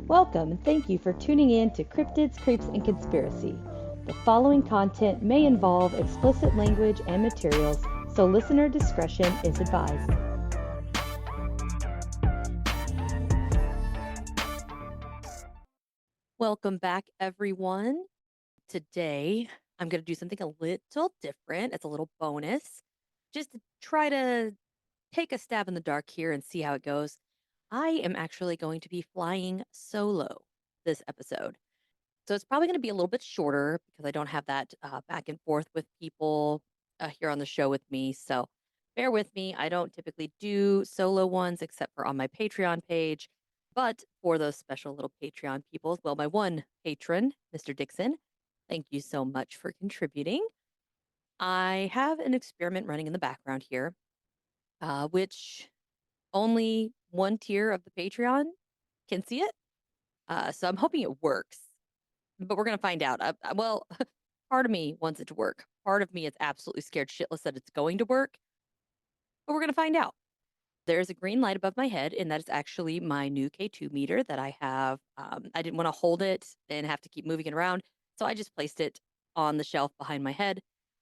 Welcome and thank you for tuning in to Cryptids, Creeps, and Conspiracy. The following content may involve explicit language and materials, so listener discretion is advised. Welcome back, everyone. Today, I'm going to do something a little different. It's a little bonus, just to try to take a stab in the dark here and see how it goes. I am actually going to be flying solo this episode. So it's probably going to be a little bit shorter because I don't have that back and forth with people here on the show with me. So bear with me. I don't typically do solo ones except for on my Patreon page. But for those special little Patreon people, well, my one patron, Mr. Dixon, thank you so much for contributing. I have an experiment running in the background here, which only one tier of the Patreon can see it. So I'm hoping it works, but we're going to find out. Well, part of me wants it to work. Part of me is absolutely scared shitless that it's going to work, but we're going to find out. There's a green light above my head, and that is actually my new K2 meter that I have. I didn't want to hold it and have to keep moving it around, so I just placed it on the shelf behind my head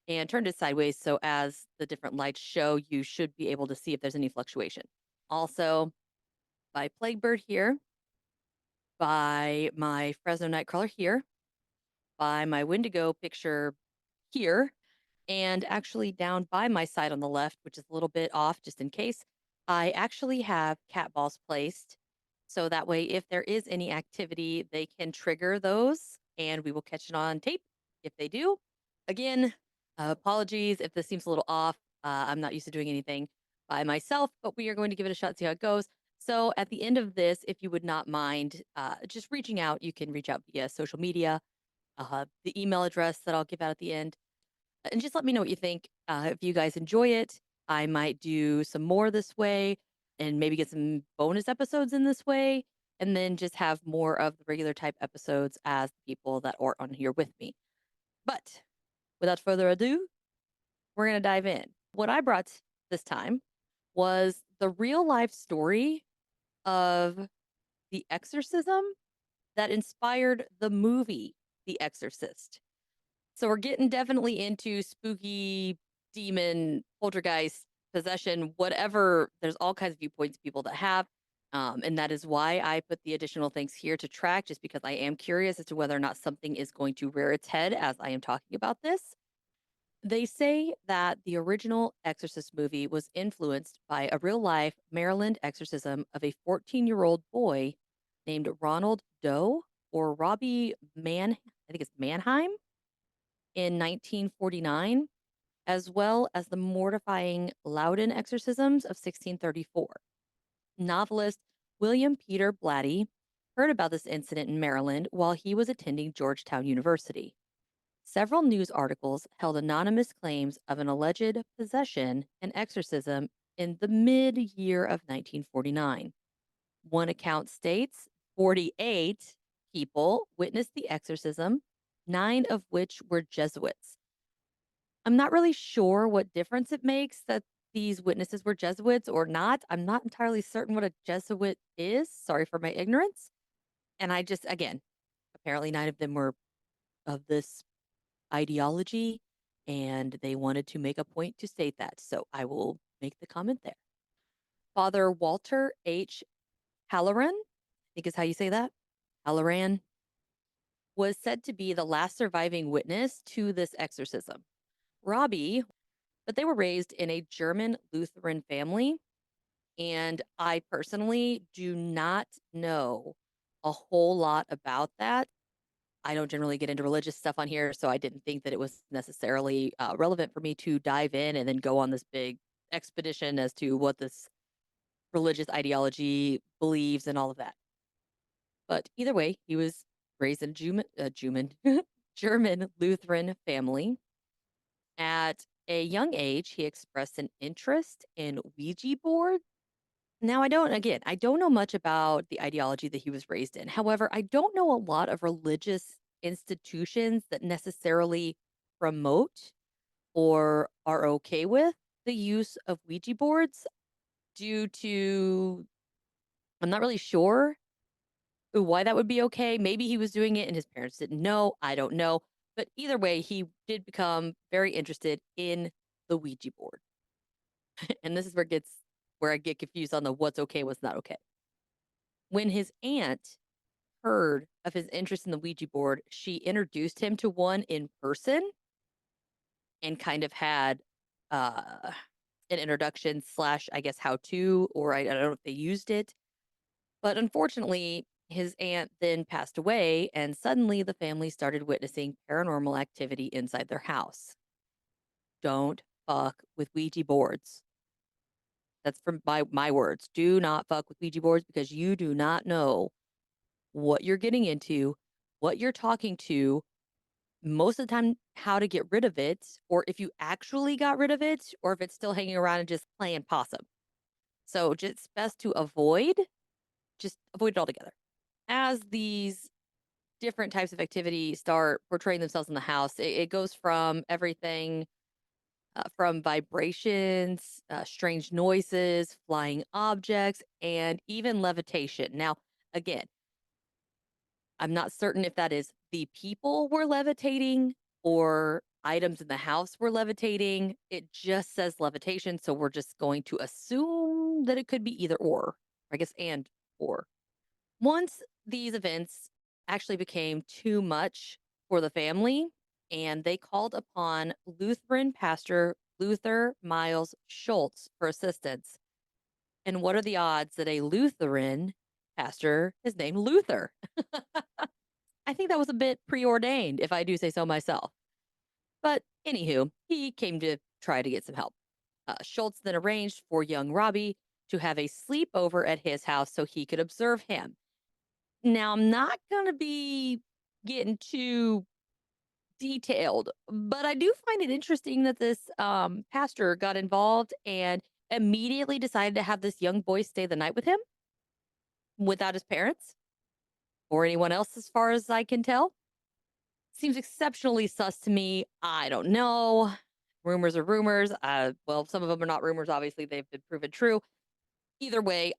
and turned it sideways so as the different lights show, you should be able to see if there's any fluctuation. Also, by Plaguebird here, by my Fresno Nightcrawler here, by my Wendigo picture here, and actually down by my side on the left, which is a little bit off just in case, I actually have cat balls placed. So that way, if there is any activity, they can trigger those and we will catch it on tape if they do. Again, apologies if this seems a little off. I'm not used to doing anything by myself, but we are going to give it a shot, see how it goes. So at the end of this, if you would not mind just reaching out, you can reach out via social media, the email address that I'll give out at the end, and just let me know what you think. If you guys enjoy it, I might do some more this way and maybe get some bonus episodes in this way, and then just have more of the regular type episodes as the people that are on here with me. But without further ado, we're going to dive in. What I brought this time was the real life story of the exorcism that inspired the movie The Exorcist. So we're getting definitely into spooky, demon, poltergeist, possession, whatever. There's all kinds of viewpoints people that have. And that is why I put the additional things here to track, just because I am curious as to whether or not something is going to rear its head as I am talking about this. They say that the original Exorcist movie was influenced by a real life Maryland exorcism of a 14-year-old boy named Ronald Doe or Robbie I think it's Mannheim in 1949, as well as the mortifying Loudon exorcisms of 1634. Novelist William Peter Blatty heard about this incident in Maryland while he was attending Georgetown University. Several news articles held anonymous claims of an alleged possession and exorcism in the mid year of 1949. One account states 48 people witnessed the exorcism, 9 of which were Jesuits. I'm not really sure what difference it makes that these witnesses were Jesuits or not. I'm not entirely certain what a Jesuit is. Sorry for my ignorance. And I just, again, apparently 9 of them were of this ideology and they wanted to make a point to state that. So I will make the comment there. Father Walter H. Halloran, I think is how you say that, Halloran, was said to be the last surviving witness to this exorcism. Robbie, but they were raised in a German Lutheran family. And I personally do not know a whole lot about that. I don't generally get into religious stuff on here, so I didn't think that it was necessarily relevant for me to dive in and then go on this big expedition as to what this religious ideology believes and all of that. But either way, he was raised in German Lutheran family. At a young age, he expressed an interest in Ouija boards. Now, I don't know much about the ideology that he was raised in. However, I don't know a lot of religious institutions that necessarily promote or are okay with the use of Ouija boards due to, I'm not really sure why that would be okay. Maybe he was doing it and his parents didn't know. I don't know. But either way, he did become very interested in the Ouija board. And this is where I get confused on the what's okay, what's not okay. When his aunt heard of his interest in the Ouija board, she introduced him to one in person and kind of had uh an introduction slash, I guess, how to, or I don't know if they used it. But unfortunately, his aunt then passed away, and suddenly the family started witnessing paranormal activity inside their house. Don't fuck with Ouija boards. That's from my words. Do not fuck with Ouija boards because you do not know what you're getting into, what you're talking to, most of the time, how to get rid of it, or if you actually got rid of it, or if it's still hanging around and just playing possum. So just best to just avoid it altogether. As these different types of activity start portraying themselves in the house, it goes from everything from vibrations, strange noises, flying objects, and even levitation. Now, again, I'm not certain if that is the people were levitating or items in the house were levitating. It just says levitation. So we're just going to assume that it could be either or, I guess, and or. Once these events actually became too much for the family, and they called upon Lutheran pastor Luther Miles Schultz for assistance. And what are the odds that a Lutheran pastor is named Luther? I think that was a bit preordained, if I do say so myself. But anywho, he came to try to get some help. Schultz then arranged for young Robbie to have a sleepover at his house so he could observe him. Now, I'm not going to be getting too detailed, but I do find it interesting that this pastor got involved and immediately decided to have this young boy stay the night with him without his parents or anyone else, as far as I can tell. Seems exceptionally sus to me. I don't know. Rumors are rumors. Well, some of them are not rumors. Obviously, they've been proven true. Either way,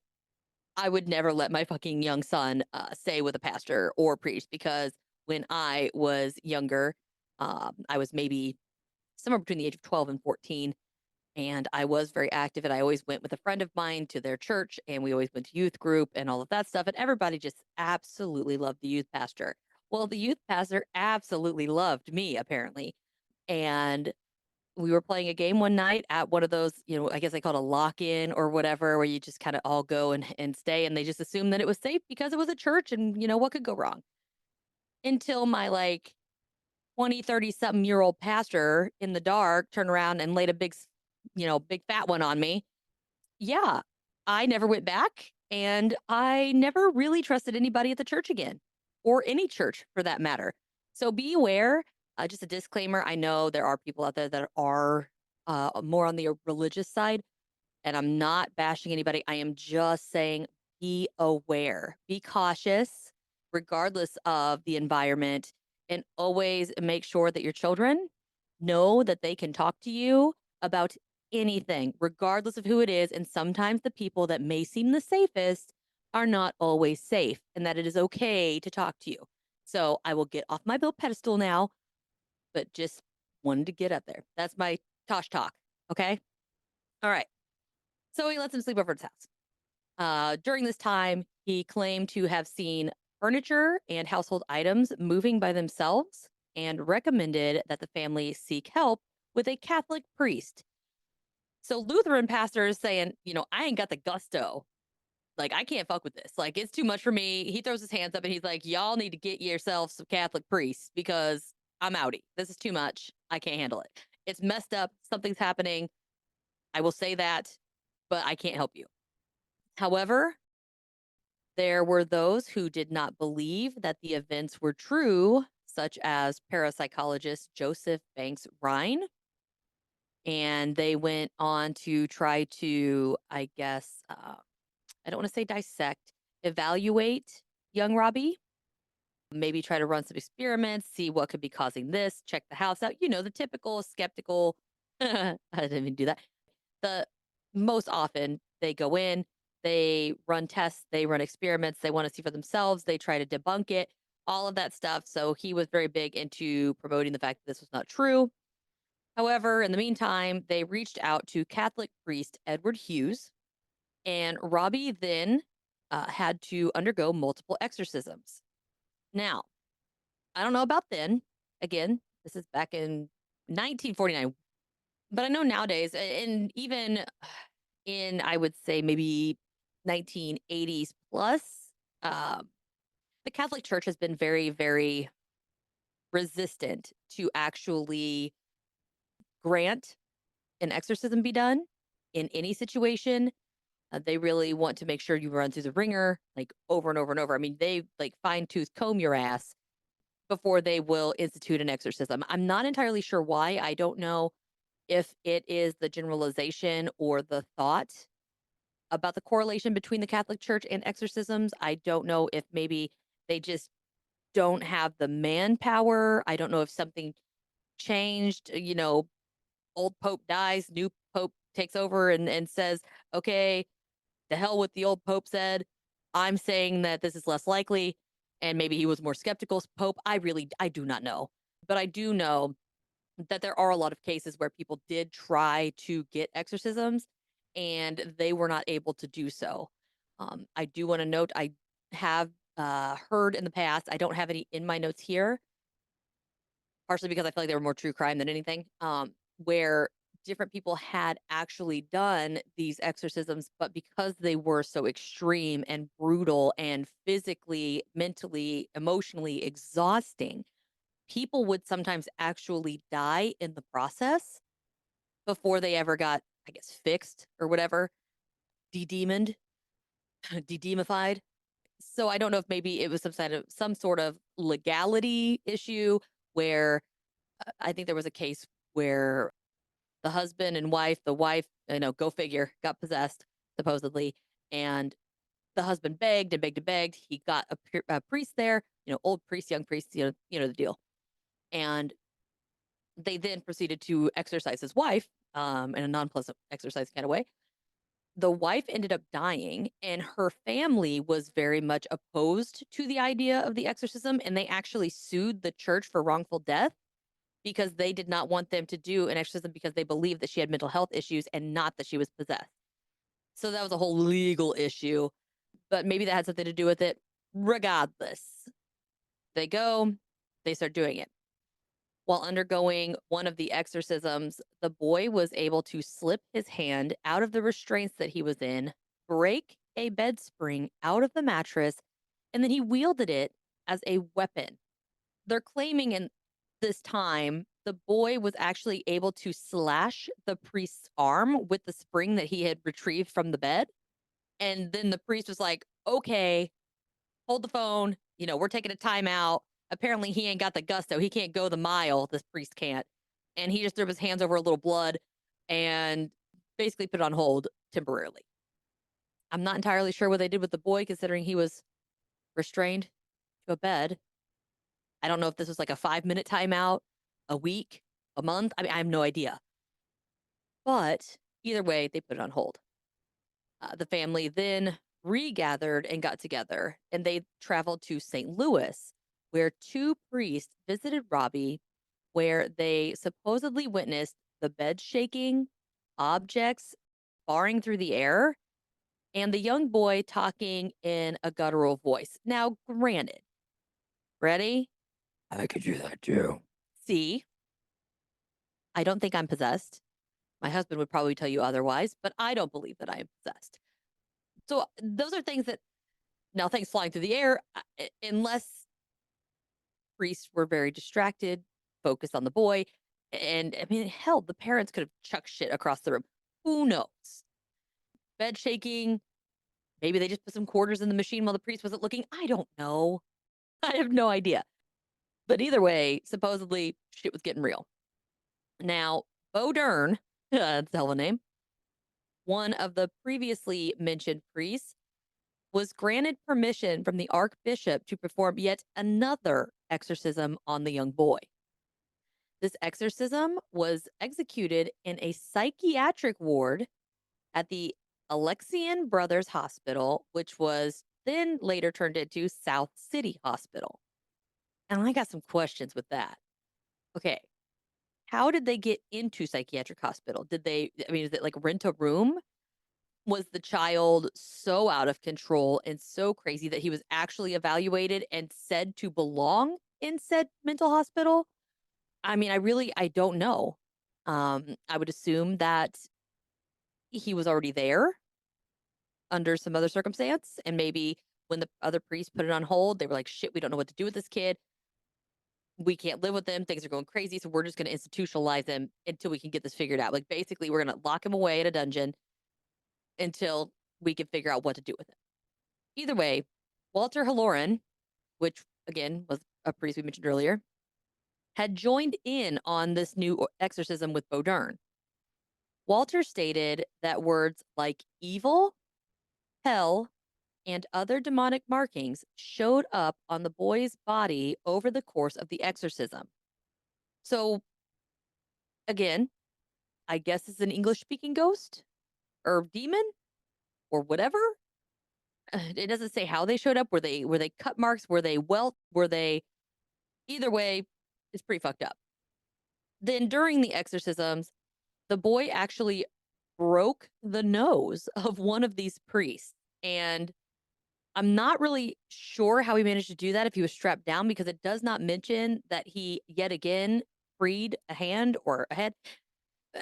I would never let my fucking young son stay with a pastor or priest because when I was younger, I was maybe somewhere between the age of 12 and 14. And I was very active, and I always went with a friend of mine to their church, and we always went to youth group and all of that stuff. And everybody just absolutely loved the youth pastor. Well, the youth pastor absolutely loved me, apparently. And we were playing a game one night at one of those, I guess they call it a lock in or whatever, where you just kind of all go and stay. And they just assumed that it was safe because it was a church and, what could go wrong? Until my like 20, 30 something year old pastor in the dark turned around and laid a big fat one on me. Yeah, I never went back and I never really trusted anybody at the church again or any church for that matter. So be aware. Just a disclaimer. I know there are people out there that are more on the religious side, and I'm not bashing anybody. I am just saying be aware, be cautious, regardless of the environment, and always make sure that your children know that they can talk to you about anything, regardless of who it is. And sometimes the people that may seem the safest are not always safe, and that it is okay to talk to you. So I will get off my bill pedestal now, but just wanted to get up there. That's my Tosh talk. Okay. All right. So he lets him sleep over at his house. During this time, he claimed to have seen furniture and household items moving by themselves and recommended that the family seek help with a Catholic priest. So Lutheran pastor is saying, I ain't got the gusto. Like, I can't fuck with this. Like, it's too much for me. He throws his hands up and he's like, y'all need to get yourself some Catholic priests because I'm outie. This is too much. I can't handle it. It's messed up. Something's happening. I will say that, but I can't help you. However, there were those who did not believe that the events were true, such as parapsychologist Joseph Banks Rhine. And they went on to try to, I guess, I don't want to say dissect, evaluate young Robbie, maybe try to run some experiments, see what could be causing this, check the house out, the typical skeptical. I didn't even do that. The most often they go in, they run tests, they run experiments, they want to see for themselves, they try to debunk it, all of that stuff. So he was very big into promoting the fact that this was not true. However, in the meantime, they reached out to Catholic priest Edward Hughes, and Robbie then had to undergo multiple exorcisms. Now, I don't know about then. Again, this is back in 1949. But I know nowadays, and even in, I would say, maybe 1980s plus, um, the Catholic Church has been very, very resistant to actually grant an exorcism be done in any situation. They really want to make sure you run through the ringer, like over and over and over. I mean, they like fine tooth comb your ass before they will institute an exorcism. I'm not entirely sure why. I don't know if it is the generalization or the thought about the correlation between the Catholic Church and exorcisms. I don't know if maybe they just don't have the manpower. I don't know if something changed, old pope dies, new pope takes over and says, "Okay, the hell with the old pope said. I'm saying that this is less likely." And maybe he was more skeptical pope. I do not know. But I do know that there are a lot of cases where people did try to get exorcisms and they were not able to do so. I do want to note I have heard in the past, I don't have any in my notes here, partially because I feel like they were more true crime than anything, where different people had actually done these exorcisms, but because they were so extreme and brutal and physically, mentally, emotionally exhausting, people would sometimes actually die in the process before they ever got, I guess, fixed or whatever, de-demoned, de-demified. So I don't know if maybe it was some sort of legality issue where I think there was a case where the husband and wife, the wife, go figure, got possessed supposedly, and the husband begged and begged and begged. He got a priest there, old priest, young priest, the deal, and they then proceeded to exorcise his wife in a non-pleasant exercise kind of way. The wife ended up dying, and her family was very much opposed to the idea of the exorcism, and they actually sued the church for wrongful death because they did not want them to do an exorcism because they believed that she had mental health issues and not that she was possessed. So that was a whole legal issue, but maybe that had something to do with it. Regardless, they go, they start doing it. While undergoing one of the exorcisms, the boy was able to slip his hand out of the restraints that he was in, break a bed spring out of the mattress, and then he wielded it as a weapon. They're claiming in this time the boy was actually able to slash the priest's arm with the spring that he had retrieved from the bed. And then the priest was like, "Okay, hold the phone. We're taking a timeout." Apparently, he ain't got the gusto. He can't go the mile. This priest can't. And he just threw his hands over a little blood and basically put it on hold temporarily. I'm not entirely sure what they did with the boy, considering he was restrained to a bed. I don't know if this was like a 5-minute timeout, a week, a month. I mean, I have no idea. But either way, they put it on hold. The family then regathered and got together, and they traveled to St. Louis, where two priests visited Robbie, where they supposedly witnessed the bed shaking, objects barring through the air, and the young boy talking in a guttural voice. Now, granted, ready? I could do that too. See, I don't think I'm possessed. My husband would probably tell you otherwise, but I don't believe that I am possessed. So those are things that now things flying through the air, unless priests were very distracted, focused on the boy. And I mean, hell, the parents could have chucked shit across the room. Who knows? Bed shaking. Maybe they just put some quarters in the machine while the priest wasn't looking. I don't know. I have no idea. But either way, supposedly shit was getting real. Now, Bo Dern, that's a hell of a name, one of the previously mentioned priests, was granted permission from the archbishop to perform yet another exorcism on the young boy. This exorcism was executed in a psychiatric ward at the Alexian Brothers Hospital, which was then later turned into South City Hospital. And I got some questions with that. Okay, how did they get into psychiatric hospital? Is it like rent a room? Was the child so out of control and so crazy that he was actually evaluated and said to belong in said mental hospital? I don't know. I would assume that he was already there under some other circumstance, and maybe when the other priests put it on hold, they were like, "Shit, we don't know what to do with this kid. We can't live with him. Things are going crazy, so we're just going to institutionalize him until we can get this figured out." Like, basically, we're going to lock him away in a dungeon until we can figure out what to do with him. Either way, Walter Halloran, which again was a priest we mentioned earlier, had joined in on this new exorcism with Bodern. Walter stated that words like evil, hell, and other demonic markings showed up on the boy's body over the course of the exorcism. So, again, I guess it's an English speaking ghost or demon or whatever. It doesn't say how they showed up. Were they cut marks? Were they welt? Were they either way? It's pretty fucked up. Then during the exorcisms, the boy actually broke the nose of one of these priests. And I'm not really sure how he managed to do that if he was strapped down because it does not mention that he yet again freed a hand or a head.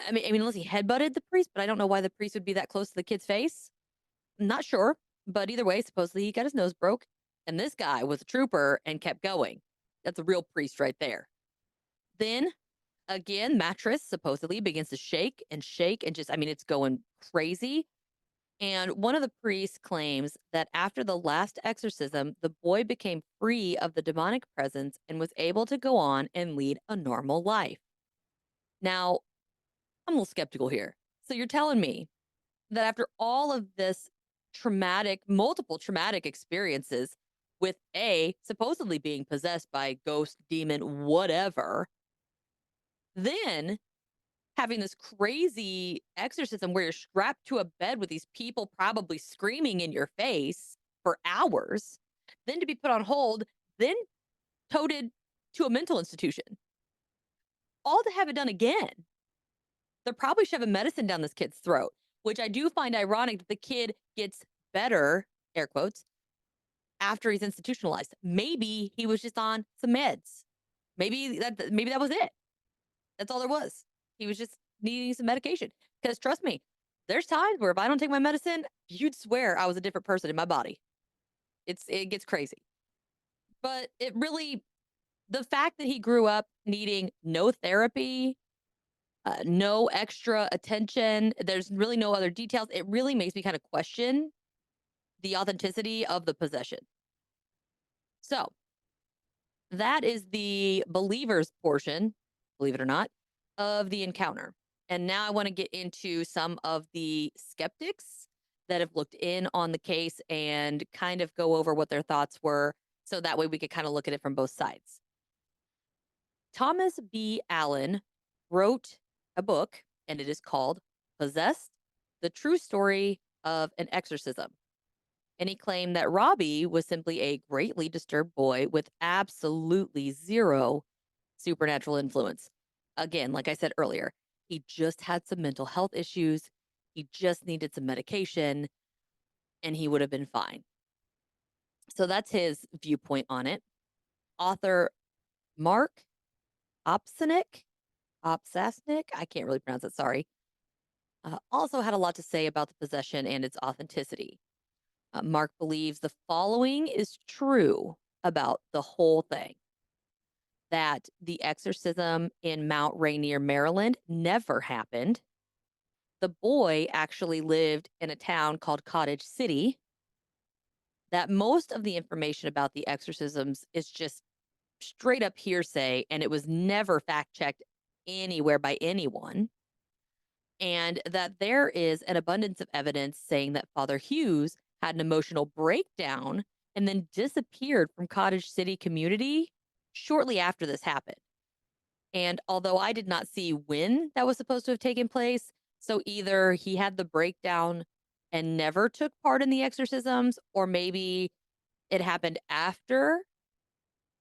Unless he headbutted the priest, but I don't know why the priest would be that close to the kid's face. I'm not sure, but either way, supposedly he got his nose broke, and this guy was a trooper and kept going. That's a real priest right there. Then again, mattress supposedly begins to shake and just, it's going crazy. And one of the priests claims that after the last exorcism, the boy became free of the demonic presence and was able to go on and lead a normal life. Now, I'm a little skeptical here. So you're telling me that after all of this multiple traumatic experiences with A, supposedly being possessed by a ghost, demon, whatever, then having this crazy exorcism where you're strapped to a bed with these people probably screaming in your face for hours, then to be put on hold, then toted to a mental institution, all to have it done again. They're probably shoving medicine down this kid's throat, which I do find ironic that the kid gets better, air quotes, after he's institutionalized. Maybe he was just on some meds. Maybe that was it. That's all there was. He was just needing some medication. Because trust me, there's times where if I don't take my medicine, you'd swear I was a different person in my body. It gets crazy. But the fact that he grew up needing no therapy, no extra attention, there's really no other details. It really makes me kind of question the authenticity of the possession. So that is the believers portion, believe it or not, of the encounter. And now I want to get into some of the skeptics that have looked in on the case and kind of go over what their thoughts were. So that way we could kind of look at it from both sides. Thomas B. Allen wrote a book, and it is called Possessed: The True Story of an Exorcism. And he claimed that Robbie was simply a greatly disturbed boy with absolutely zero supernatural influence. Again, like I said earlier, he just had some mental health issues. He just needed some medication and he would have been fine. So that's his viewpoint on it. Author Mark Opsasnick, I can't really pronounce it, sorry, also had a lot to say about the possession and its authenticity. Mark believes the following is true about the whole thing: that the exorcism in Mount Rainier, Maryland never happened. The boy actually lived in a town called Cottage City. That most of the information about the exorcisms is just straight up hearsay and it was never fact checked anywhere by anyone. And that there is an abundance of evidence saying that Father Hughes had an emotional breakdown and then disappeared from Cottage City community shortly after this happened. And although I did not see when that was supposed to have taken place, so either he had the breakdown and never took part in the exorcisms, or maybe it happened after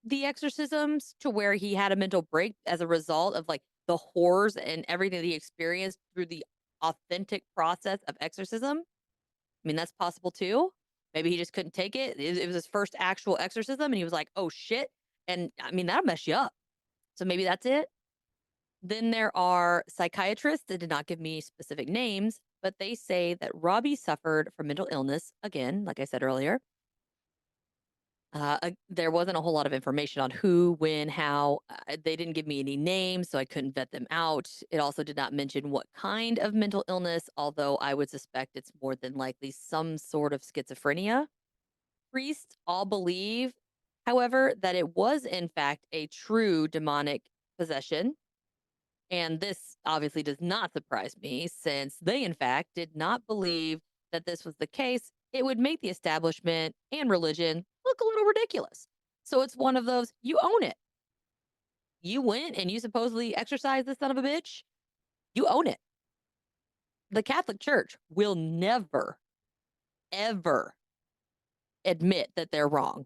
the exorcisms to where he had a mental break as a result of like the horrors and everything that he experienced through the authentic process of exorcism. I mean, that's possible too. Maybe he just couldn't take it. It was his first actual exorcism and he was like, oh shit. And I mean, that'll mess you up. So maybe that's it. Then there are psychiatrists that did not give me specific names, but they say that Robbie suffered from mental illness. Again, like I said earlier, there wasn't a whole lot of information on who, when, how. They didn't give me any names, so I couldn't vet them out. It also did not mention what kind of mental illness, although I would suspect it's more than likely some sort of schizophrenia. Priests all believe, however, that it was in fact a true demonic possession. And this obviously does not surprise me, since they, in fact, did not believe that this was the case. It would make the establishment and religion look a little ridiculous. So it's one of those, you own it. You went and you supposedly exorcised this son of a bitch. You own it. The Catholic Church will never, ever admit that they're wrong.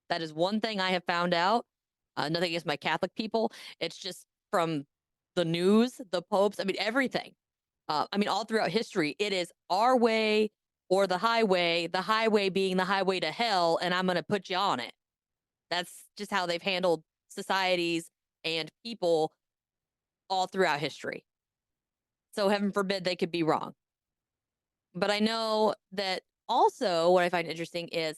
That is one thing I have found out. Nothing against my Catholic people. It's just from the news, the popes, I mean, everything. I mean, all throughout history, it is our way or the highway being the highway to hell, and I'm going to put you on it. That's just how they've handled societies and people all throughout history. So, heaven forbid they could be wrong. But I know that also what I find interesting is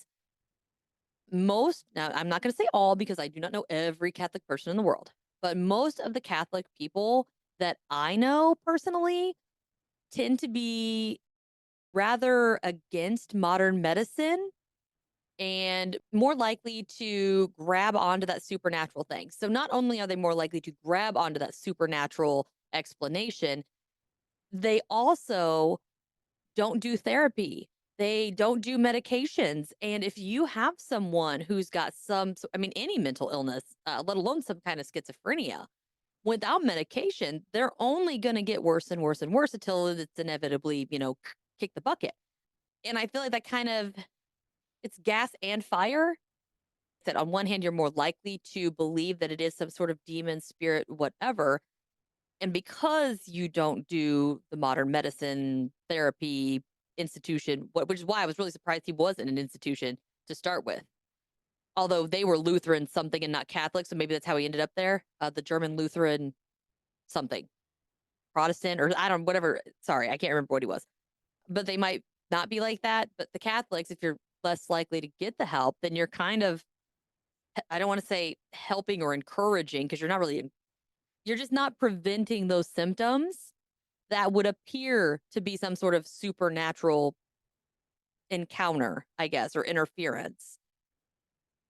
now I'm not going to say all because I do not know every Catholic person in the world, but most of the Catholic people that I know personally tend to be rather against modern medicine and more likely to grab onto that supernatural thing. So not only are they more likely to grab onto that supernatural explanation, they also don't do therapy. They don't do medications. And if you have someone who's got I mean, any mental illness, let alone some kind of schizophrenia, without medication, they're only going to get worse and worse and worse until it's inevitably, kick the bucket. And I feel like that kind of it's gas and fire. That on one hand, you're more likely to believe that it is some sort of demon, spirit, whatever. And because you don't do the modern medicine therapy institution, which is why I was really surprised he wasn't an institution to start with. Although they were Lutheran something and not Catholic, so maybe that's how he ended up there. The German Lutheran something, Protestant, or I don't, whatever. Sorry, I can't remember what he was. But they might not be like that. But the Catholics, if you're less likely to get the help, then you're kind of, I don't want to say helping or encouraging because you're just not preventing those symptoms that would appear to be some sort of supernatural encounter, I guess, or interference.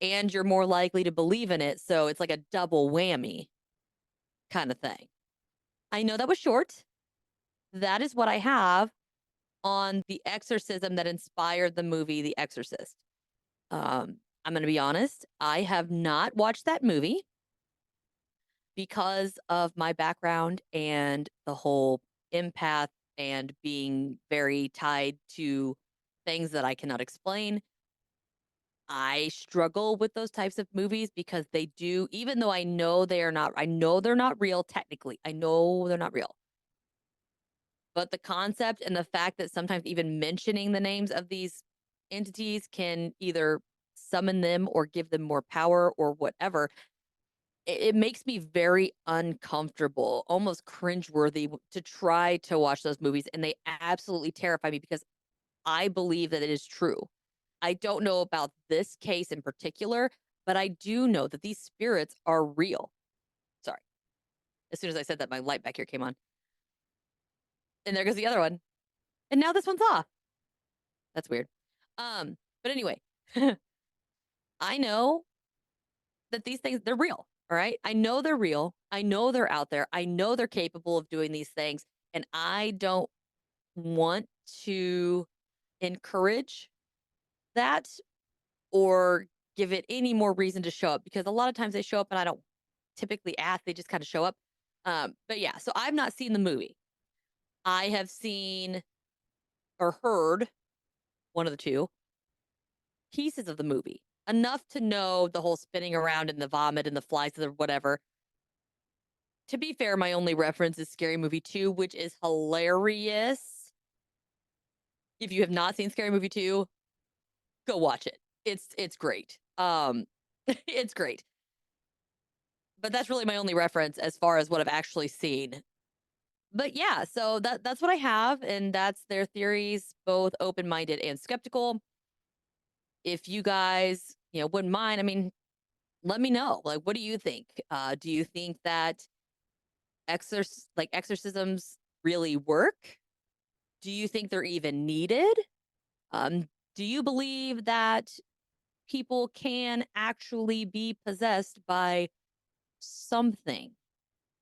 And you're more likely to believe in it. So it's like a double whammy kind of thing. I know that was short. That is what I have on the exorcism that inspired the movie The Exorcist. I'm going to be honest, I have not watched that movie because of my background and the whole empath and being very tied to things that I cannot explain. I struggle with those types of movies because they do, even though I know they're not real technically. I know they're not real. But the concept and the fact that sometimes even mentioning the names of these entities can either summon them or give them more power or whatever, it makes me very uncomfortable, almost cringeworthy to try to watch those movies. And they absolutely terrify me because I believe that it is true. I don't know about this case in particular, but I do know that these spirits are real. Sorry. As soon as I said that, my light back here came on. And there goes the other one. And now this one's off. That's weird. But anyway, I know that these things, they're real. All right. I know they're real. I know they're out there. I know they're capable of doing these things. And I don't want to encourage that or give it any more reason to show up because a lot of times they show up and I don't typically at. They just kind of show up. But yeah, so I've not seen the movie. I have seen or heard one of the two pieces of the movie, enough to know the whole spinning around and the vomit and the flies or whatever. To be fair, my only reference is Scary Movie 2, which is hilarious. If you have not seen Scary Movie 2, go watch it. It's great. It's great. But that's really my only reference as far as what I've actually seen. But yeah, so that's what I have, and that's their theories, both open-minded and skeptical. If you guys, wouldn't mind, I mean, let me know. Like, what do you think? Do you think that exorcisms really work? Do you think they're even needed? Do you believe that people can actually be possessed by something,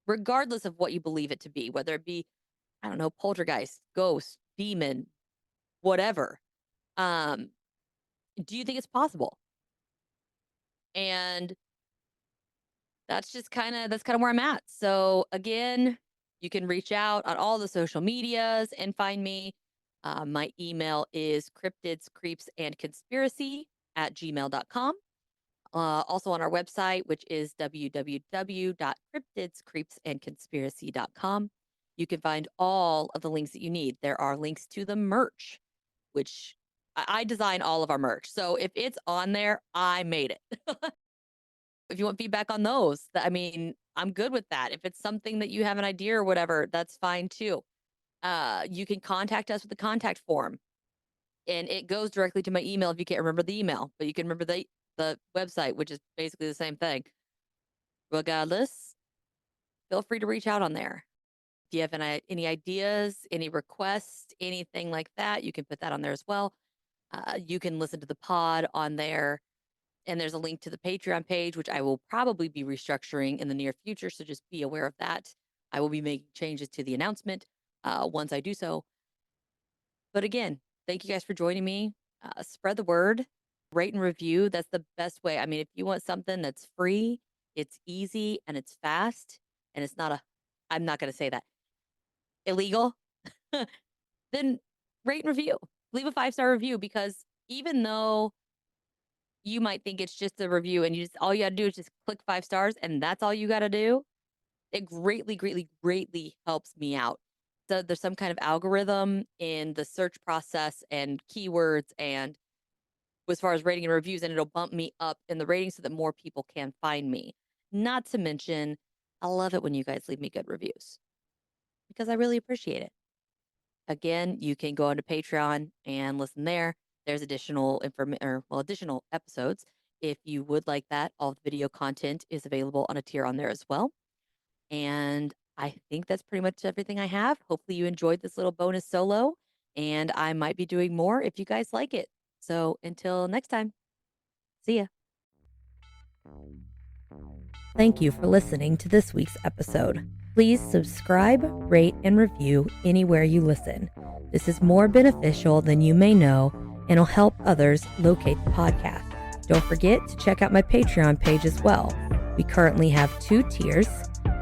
regardless of what you believe it to be, whether it be, I don't know, poltergeist, ghost, demon, whatever? Um, do you think it's possible? And that's kind of where I'm at. So again, you can reach out on all the social medias and find me. My email is cryptidscreepsandconspiracy@gmail.com. Also on our website, which is www.cryptidscreepsandconspiracy.com. You can find all of the links that you need. There are links to the merch, which I design all of our merch. So if it's on there, I made it. If you want feedback on those, I mean, I'm good with that. If it's something that you have an idea or whatever, that's fine too. You can contact us with the contact form, and it goes directly to my email if you can't remember the email, but you can remember the website, which is basically the same thing. Regardless, feel free to reach out on there. If you have any ideas, any requests, anything like that, you can put that on there as well. You can listen to the pod on there. And there's a link to the Patreon page, which I will probably be restructuring in the near future. So just be aware of that. I will be making changes to the announcement once I do so. But again, thank you guys for joining me. Spread the word, rate and review. That's the best way. I mean, if you want something that's free, it's easy, and it's fast, and it's not I'm not going to say that, illegal, then rate and review. Leave a 5-star review, because even though you might think it's just a review and all you got to do is just click 5 stars and that's all you got to do, it greatly, greatly, greatly helps me out. So there's some kind of algorithm in the search process and keywords and as far as rating and reviews, and it'll bump me up in the ratings so that more people can find me. Not to mention, I love it when you guys leave me good reviews because I really appreciate it. Again, you can go onto Patreon and listen there. There's additional additional episodes. If you would like that, all the video content is available on a tier on there as well. And I think that's pretty much everything I have. Hopefully you enjoyed this little bonus solo, and I might be doing more if you guys like it. So until next time, see ya. Thank you for listening to this week's episode. Please subscribe, rate, and review anywhere you listen. This is more beneficial than you may know and will help others locate the podcast. Don't forget to check out my Patreon page as well. We currently have 2 tiers.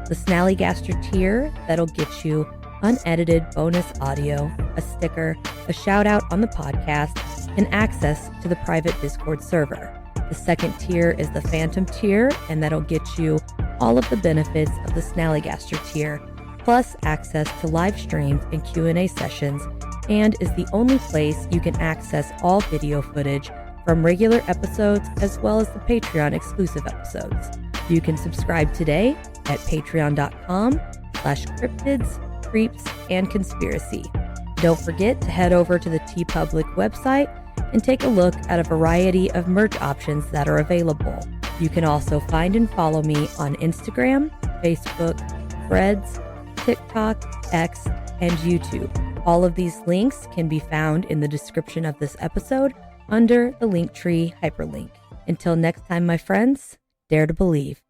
The Snallygaster tier that'll get you unedited bonus audio, a sticker, a shout out on the podcast, and access to the private Discord server. The second tier is the Phantom tier, and that'll get you all of the benefits of the Snallygaster tier, plus access to live streams and Q&A sessions, and is the only place you can access all video footage from regular episodes as well as the Patreon exclusive episodes. You can subscribe today at patreon.com/cryptids, creeps, and conspiracy. Don't forget to head over to the TeePublic website and take a look at a variety of merch options that are available. You can also find and follow me on Instagram, Facebook, Threads, TikTok, X, and YouTube. All of these links can be found in the description of this episode under the Linktree hyperlink. Until next time, my friends, dare to believe.